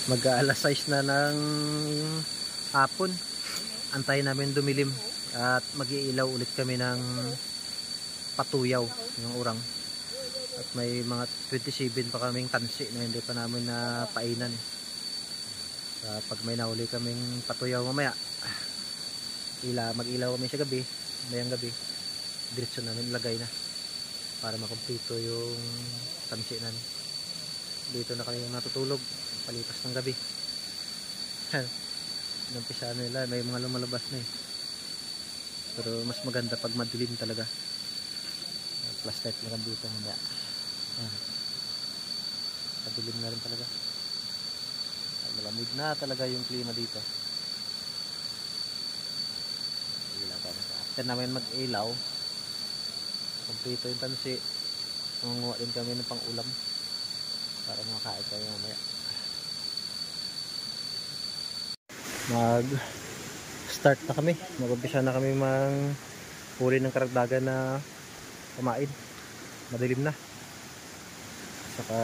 Mag-aalas 6 na ng hapon. Antayin namin dumilim at mag-iilaw ulit kami ng patuyaw ng urang. At may mga 27 pa kaming tansi na hindi pa namin na painan. Pag may nahuli kaming patuyaw mamaya, mag-ilaw kami sa gabi, mayang gabi, diretso namin lagay na para makumpleto yung tansi namin. Dito na kami natutulog palipas ng gabi. Nampisa nila, may mga lumalabas na eh. Pero mas maganda pag madilim talaga. Flashlight na dito mamaya. Madilim na rin talaga. Malamig na talaga yung klima dito. Ilaw pa sa after namin mag-ilaw, kumpleto yung tansi. Mangunguha din kami ng pang-ulam para makakain tayo mamaya. Mag-start na kami. Mag-umpisa na kami huli ng karagdagan na kumain. Madilim na. Saka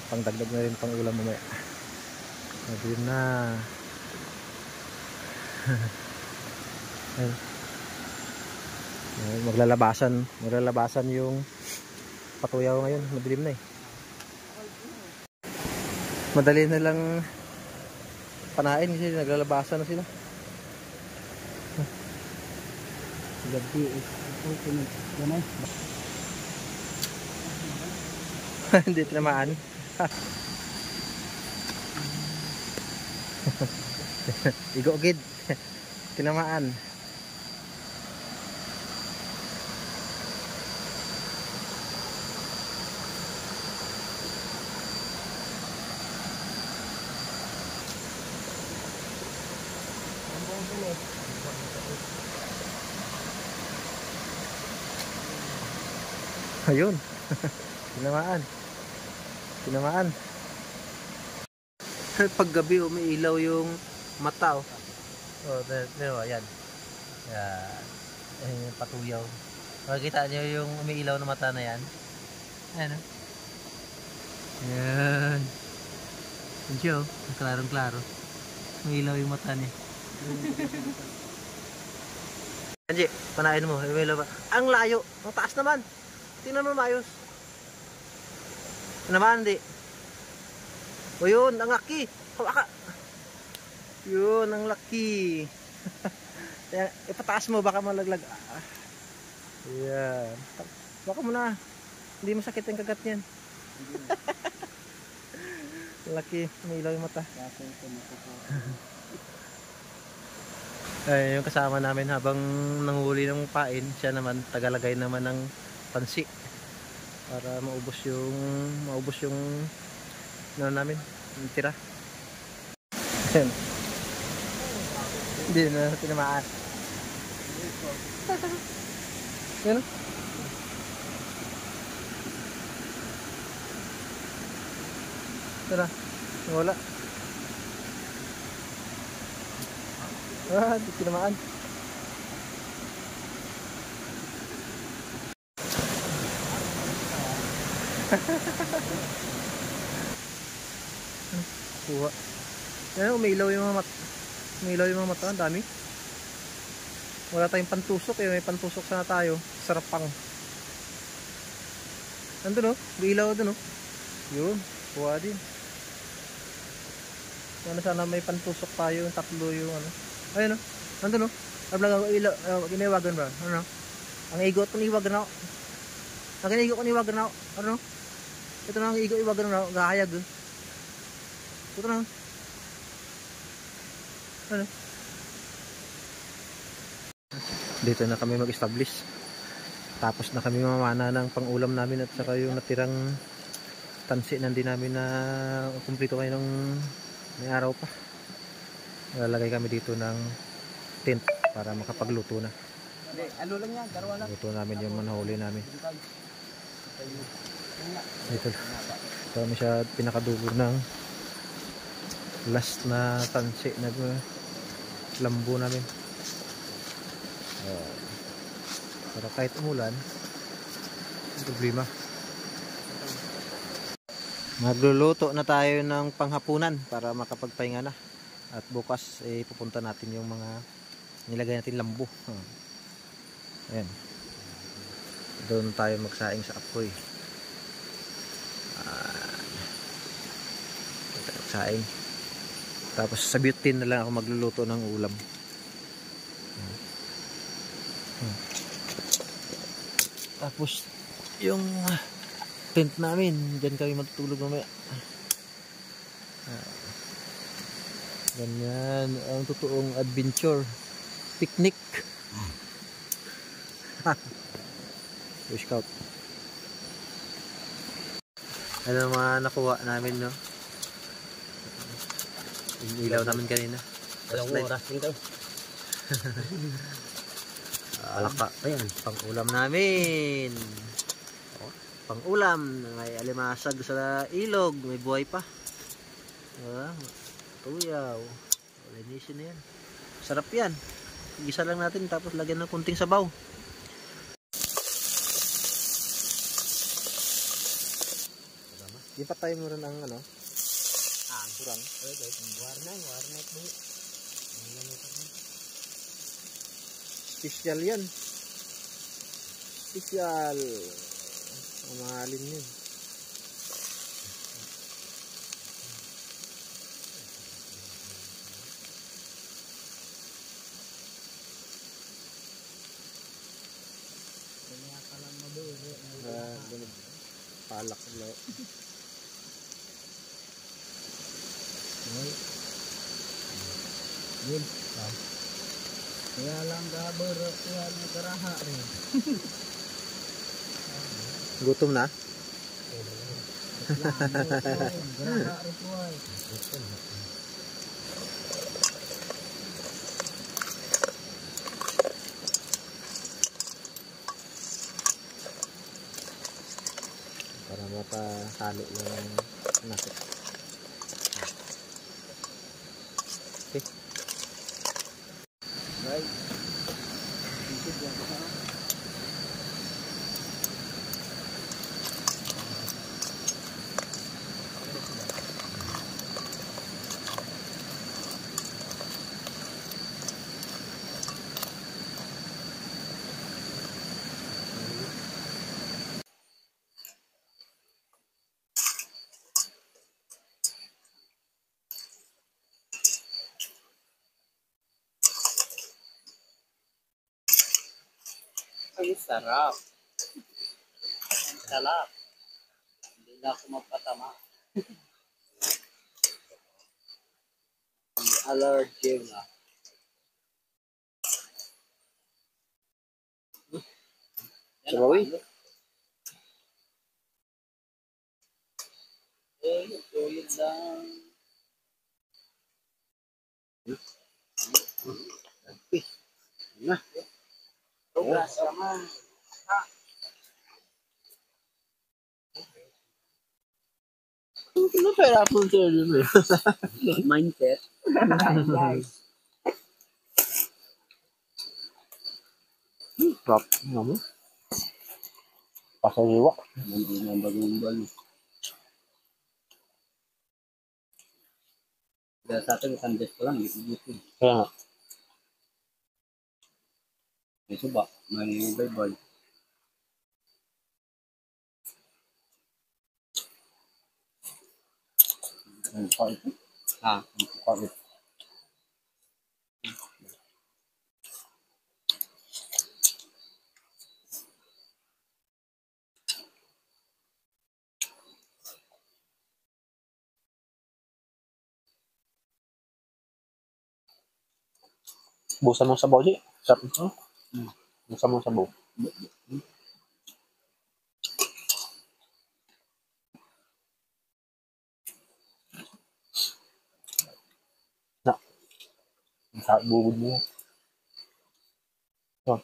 pangdagdag na rin pang-ulam mamaya. Madilim na. Maglalabasan yung patuyaw ngayon. Madilim na eh. Madali na lang panain kasi naglalabasan na sila. Gabi Hindi tinamaan. Igogid. Tinamaan. Ayun. Tinamaan. Pag gabi umiilaw yung mata oh. Oh, pero ayan. Ayan yung patuyaw. Makikita niyo yung umiilaw na mata na yan. Ayan oh. Ayan. Diyo, klarong-klaro. Umiilaw yung mata niya. Anji, panain mo. Umiilaw ba? Ang layo. Ang taas naman. Tingnan mo maayos. Ano naman, di? O yun, ang laki. Hawaka. Yun, ang laki. Ipataas mo, baka malaglag. Ayan. Baka mo na. Hindi masakit yung kagat niyan. Laki. May ilaw yung mata. Ay, yung kasama namin habang nanghuli ng pain, siya naman, tagalagay naman ng pansi para maubos yung ano namin, yung tira. Hindi na tinamaan. Yan. Tara, wala. Di tinamaan. Kuha. Yan, umilaw yung mga mata. Ang dami. Wala tayong pantusok eh. May pantusok sana tayo. Sarapang. Nandun oh. Umilaw dun oh. Yun. Kuha din. Sana may pantusok tayo. Tatlo yung ano. Ayun oh. Nandun oh. Giniwagan ba? Ano? Ang igot ko niwagan ako. Ang ginigo ko niwagan ako. Ano? Ito na ang igo iwagan ako. Gahayag oh. Ito na. Ano? Dito na kami mag-establish. Tapos na kami mamana ng pang-ulam namin at saka yung natirang tansi na hindi namin na kumpleto kayo ng may araw pa. Lalagay kami dito ng tent para makapagluto na. Ano lang yan, darawa lang. Luto namin yung manahuli namin. Dito. Ito kami siya pinakadulo ng last na tansi na lambo namin. Para kahit umulan, problema. Magluluto na tayo ng panghapunan para makapagpahinga na. At bukas pupunta natin yung mga nilagay natin lambu. Ayan. Doon tayo magsaing sa apoy. Magsaing. Tapos sa butane na lang ako magluluto ng ulam. Tapos yung tent namin, dyan kami matutulog mamaya. Ganyan ang totoong adventure picnic. Boy Scout. Ano mga nakuha namin, no? Yung ilaw namin kanina. Walang oras dito. Alaka. Ayan, pang ulam namin. Pang ulam, may alimasag sa ilog, may buhay pa. Tuyaw. Linisin na yan. Sarap yan. Gisa lang natin tapos lagyan ng kunting sabaw. Di pa tayo muna ng ano? Kurang. Warnet bu. Special yan. Special. Mahalin yun. Palak lo. Yun. Kaya lang gabar kaya nagaraha rin. Gutom na? Garaha rin po ay. Para mapahalo yung nasi. Okay. Right. Isip yan ha. Ay, sarap. Sarap. Hindi na ako magpatama. Allergy na. Sabawi? Ulit lang. Na. Progress naman. Ano kaya po siya yun? Mindset. Drop. Ano mo? Pasaliwa. Hindi na bagumbal. Dahil sa atin, isang desk ko lang. Ito. Kaya nga. May suba. May baybay. Ang kulit. Ang kulit. Busan mo sabaw, Ji. Sarap ito. Busan mo sabaw. Na. Sa bubud mo. Oh.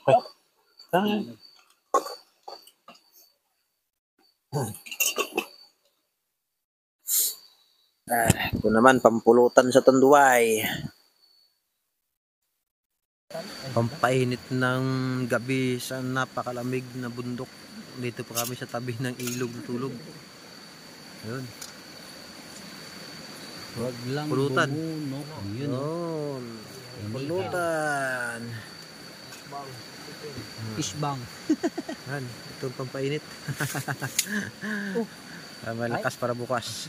Okay. Ito naman, pampulutan sa Tanduay. Pampainit ng gabi sa napakalamig na bundok. Dito pa kami sa tabi ng ilog na tulog. Ayun. Wag lang Pulutan. bumunok. Yun, oh. Yun. Pulutan. Fishbang. Yan. Ito ang pampainit. Malakas para bukas.